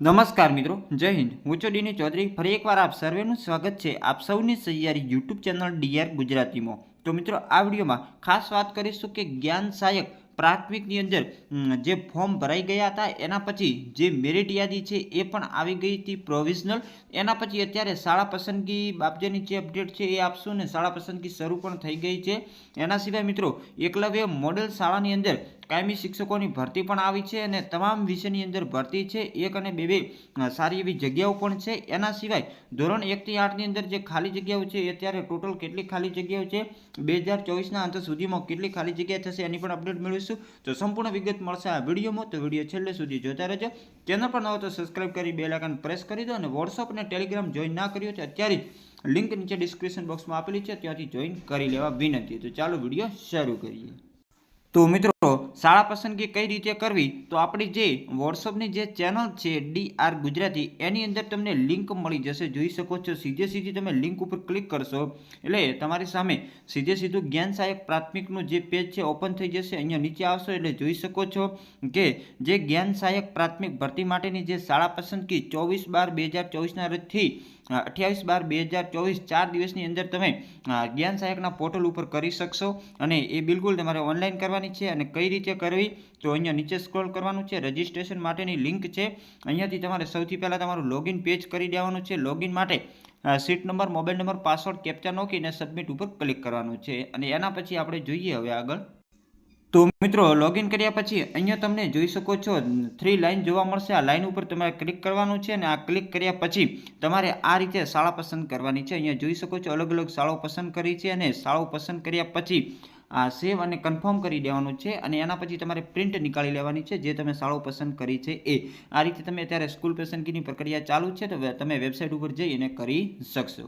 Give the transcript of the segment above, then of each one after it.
નમસ્કાર મિત્રો, જય હિન્દ। હું છું ડીની ચૌધરી। ફરી એકવાર આપ સર્વેનું સ્વાગત છે આપ સૌની સહિયારી યુટ્યુબ ચેનલ ડીઆર ગુજરાતીમાં। તો મિત્રો, આ વિડીયોમાં ખાસ વાત કરીશું કે જ્ઞાન સહાયક પ્રાથમિકની અંદર જે ફોર્મ ભરાઈ ગયા હતા એના પછી જે મેરિટ યાદી છે એ પણ આવી ગઈ હતી પ્રોવિઝનલ। એના પછી અત્યારે શાળા પસંદગી બાબતેની જે અપડેટ છે એ આપશું ને શાળા પસંદગી શરૂ પણ થઈ ગઈ છે। એના સિવાય મિત્રો, એકલવ્ય મોડેલ શાળાની અંદર કાયમી શિક્ષકોની ભરતી પણ આવી છે અને તમામ વિષયની અંદર ભરતી છે। 1 અને 2 સારી એવી જગ્યાઓ પણ છે। એના સિવાય ધોરણ 1 થી 8 ની અંદર જે ખાલી જગ્યાઓ છે એ અત્યારે ટોટલ કેટલી ખાલી જગ્યાઓ છે 2024ના અંત સુધીમાં કેટલી ખાલી જગ્યા થશે એની પણ અપડેટ મેળવીશું। તો સંપૂર્ણ વિગત મળશે આ વિડીયોમાં, તો વિડીયો છેલ્લે સુધી જોતા રહેજો। ચેનલ પર ન હોય તો સબસ્ક્રાઇબ કરી બેલ આઇકન પ્રેસ કરી દો અને વોટ્સઅપ અને ટેલિગ્રામ જોઈન ના કર્યો તો અત્યારે જ લિંક નીચે ડિસ્ક્રિપ્શન બોક્સમાં આપેલી છે, ત્યાંથી જોઈન કરી લેવા વિનંતી। તો ચાલો વિડીયો શરૂ કરીએ। તો મિત્રો, શાળા પસંદગી કઈ રીતે કરવી, તો આપણી જે વોટ્સઅપની જે ચેનલ છે ડીઆર ગુજરાતી એની અંદર તમને લિંક મળી જશે, જોઈ શકો છો। સીધી તમે લિંક ઉપર ક્લિક કરશો એટલે તમારી સામે સીધું જ્ઞાન સહાયક પ્રાથમિકનું જે પેજ છે ઓપન થઈ જશે। અહીંયા નીચે આવશો એટલે જોઈ શકો છો કે જે જ્ઞાન સહાયક પ્રાથમિક ભરતી માટેની જે શાળા પસંદગી 24/12/2024ના રોજથી 28/12/2024 4 દિવસની અંદર તમે જ્ઞાન સહાયકના પોર્ટલ ઉપર કરી શકશો અને એ બિલકુલ તમારે ઓનલાઈન કરવાની છે। અને કઈ રીતે કરવી, તો અહીંયા નીચે સ્ક્રોલ કરવાનું છે, રજિસ્ટ્રેશન માટેની લિંક છે। અહીંયાથી તમારે સૌથી પહેલાં તમારું લોગિન પેજ કરી દેવાનું છે। લોગિન માટે seat number, mobile number, password, captcha નાખીને સબમિટ ઉપર ક્લિક કરવાનું છે અને એના પછી આપણે જોઈએ હવે આગળ। તો મિત્રો, લોગિન કર્યા પછી અહીંયા તમને જોઈ શકો છો 3 લાઈન જોવા મળશે। આ લાઈન ઉપર તમારે ક્લિક કરવાનું છે અને આ ક્લિક કર્યા પછી તમારે આ રીતે શાળા પસંદ કરવાની છે। અહીંયા જોઈ શકો છો અલગ અલગ શાળાઓ પસંદ કરી છે અને શાળાઓ પસંદ કર્યા પછી આ સેવ અને કન્ફર્મ કરી દેવાનું છે અને એના પછી તમારે પ્રિન્ટ નીકાળી લેવાની છે જે તમે શાળાઓ પસંદ કરી છે એ। આ રીતે તમે અત્યારે સ્કૂલ પસંદગીની પ્રક્રિયા ચાલુ છે, તો તમે વેબસાઇટ ઉપર જઈને કરી શકશો।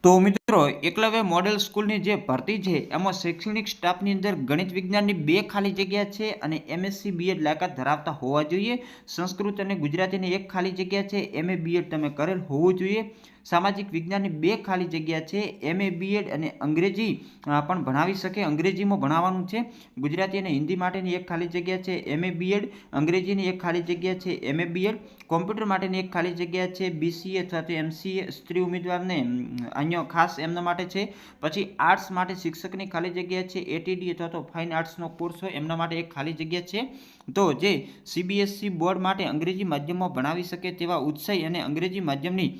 તો મિત્રો, એકલવ્ય મોડેલ સ્કૂલની જે ભરતી છે એમાં શૈક્ષણિક સ્ટાફની અંદર ગણિત વિજ્ઞાનની 2 ખાલી જગ્યા છે અને એમએસસી બીએડ લાયકાત ધરાવતા હોવા જોઈએ। સંસ્કૃત અને ગુજરાતીની 1 ખાલી જગ્યા છે, એમએ બીએડ તમે કરેલ હોવું જોઈએ। સામાજિક વિજ્ઞાનની 2 ખાલી જગ્યા છે, એમએ બીએડ અને અંગ્રેજી પણ ભણાવી શકે, અંગ્રેજીમાં ભણાવવાનું છે। ગુજરાતી અને હિન્દી માટેની 1 ખાલી જગ્યા છે, એમએ બીએડ, અંગ્રેજીની 1 ખાલી જગ્યા છે, એમએ બીએડ, કોમ્પ્યુટર માટેની 1 ખાલી જગ્યા છે, બીસીએ અથવા તો એમસીએ સ્ત્રી ઉમેદવારને અહીંયા ખાસ એમના માટે છે। પછી આર્ટ્સ માટે શિક્ષકની ખાલી જગ્યા છે, એટીડી અથવા તો ફાઇન આર્ટ્સનો કોર્સ હોય એમના માટે 1 ખાલી જગ્યા છે। તો જે સીબીએસઈ બોર્ડ માટે અંગ્રેજી માધ્યમમાં ભણાવી શકે તેવા ઉત્સાહી અને અંગ્રેજી માધ્યમની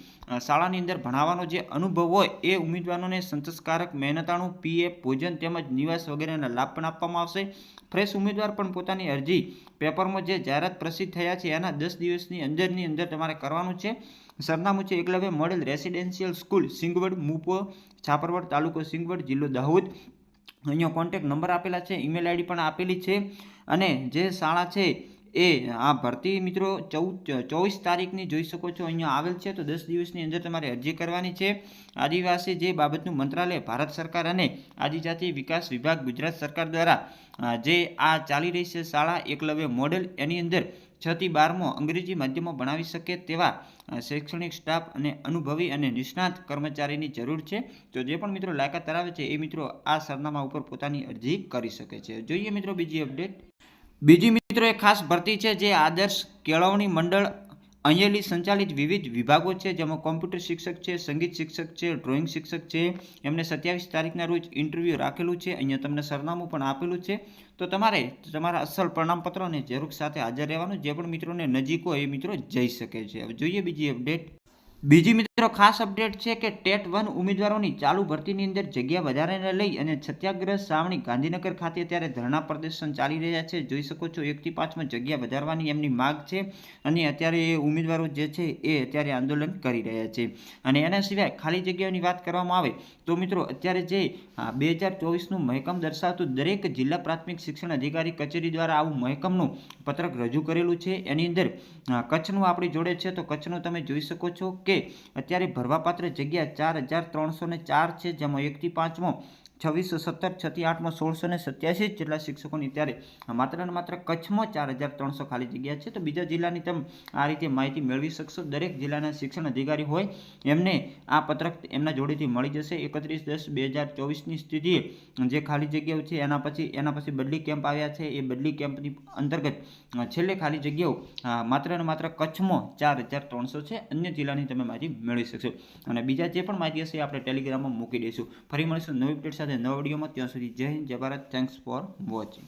શાળાની અંદર ભણાવવાનો જે અનુભવ હોય એ ઉમેદવારોને સંતોષકારક મહેનતાણું, પીએફ, ભોજન તેમજ નિવાસ વગેરેના લાભ પણ આપવામાં આવશે। ફ્રેશ ઉમેદવાર પણ પોતાની અરજી પેપરમાં જે જાહેરાત પ્રસિદ્ધ થયા છે એના 10 દિવસની અંદર તમારે કરવાનું છે। સરનામું છે Eklavya model residential school, Singvad, મુપો, છાપરવડ, તાલુકો સિંગવડ, જિલ્લો દાહોદ। અહીંયા કોન્ટેક્ટ નંબર આપેલા છે, ઈમેલ આઈડી પણ આપેલી છે અને જે શાળા છે એ આ ભરતી મિત્રો 24 તારીખની જોઈ શકો છો અહીંયા આવેલ છે। તો 10 દિવસની અંદર તમારે અરજી કરવાની છે। આદિવાસી જે બાબતનું મંત્રાલય, ભારત સરકાર અને આદિજાતિ વિકાસ વિભાગ ગુજરાત સરકાર દ્વારા જે આ ચાલી રહી છે શાળા એકલવ્ય મોડેલ એની અંદર 6 થી 12માં અંગ્રેજી માધ્યમમાં ભણાવી શકે તેવા શૈક્ષણિક સ્ટાફ અને અનુભવી અને નિષ્ણાત કર્મચારીની જરૂર છે। તો જે પણ મિત્રો લાયકાત ધરાવે છે એ મિત્રો આ સરનામા ઉપર પોતાની અરજી કરી શકે છે। જોઈએ મિત્રો બીજી અપડેટ। બીજી મિત્રો એક ખાસ ભરતી છે જે આદર્શ કેળવણી મંડળ અહીંયાથી સંચાલિત વિવિધ વિભાગો છે, જેમાં કોમ્પ્યુટર શિક્ષક છે, સંગીત શિક્ષક છે, ડ્રોઈંગ શિક્ષક છે। એમને 27 તારીખના રોજ ઇન્ટરવ્યૂ રાખેલું છે। અહીંયા તમને સરનામું પણ આપેલું છે। તો તમારે તમારા અસલ પ્રમાણપત્ર અને ઝેરોક્ષ સાથે હાજર રહેવાનું। જે પણ મિત્રોને નજીક હોય એ મિત્રો જઈ શકે છે। હવે જોઈએ બીજી અપડેટ। બીજી મિત્રો ખાસ અપડેટ છે કે ટેટ 1 ઉમેદવારોની ચાલુ ભરતીની અંદર જગ્યા વધારાને લઈ અને સત્યાગ્રહ સાવણી ગાંધીનગર ખાતે અત્યારે ધરણા પ્રદર્શન ચાલી રહ્યા છે। જોઈ શકો છો 1 થી 5માં જગ્યા વધારવાની એમની માગ છે અને અત્યારે એ ઉમેદવારો જે છે એ અત્યારે આંદોલન કરી રહ્યા છે। અને એના સિવાય ખાલી જગ્યાઓની વાત કરવામાં આવે તો મિત્રો અત્યારે જે 2024નું મહેકમ દર્શાવતું દરેક જિલ્લા પ્રાથમિક શિક્ષણ અધિકારી કચેરી દ્વારા આવું મહેકમનું પત્રક રજૂ કરેલું છે। એની અંદર કચ્છનું આપણી જોડે છે, તો કચ્છનું તમે જોઈ શકો છો કે અત્યારે ભરવાપાત્ર જગ્યા 4304 છે, જેમાં 1 થી 5માં 2617 6 થી 8માં 1687 જેટલા શિક્ષકોની, ત્યારે માત્ર ને માત્ર કચ્છમાં 4300 ખાલી જગ્યા છે. તો બીજા જિલ્લાની તમે આ રીતે માહિતી મેળવી શકશો. દરેક જિલ્લાના શિક્ષણ અધિકારી હોય એમને આ પત્રક એમના જોડેથી મળી જશે. 31/10/2024ની સ્થિતિએ જે ખાલી જગ્યાઓ છે એના પછી બદલી કેમ્પ આવ્યા છે. એ બદલી કેમ્પની અંતર્ગત છેલ્લે ખાલી જગ્યાઓ માત્ર ને માત્ર કચ્છમાં 4300 છે. અન્ય જિલ્લાની તમે માહિતી મેળવી શકશો. અને બીજા જે પણ માહિતી હશે આપણે ટેલિગ્રામમાં મૂકી દઈશું. ફરી મળીશું નવી અપડેટ સાથે નવા વિડીયોમાં. ત્યાં સુધી જય હિન્દ, જય ભારત. Thanks for watching.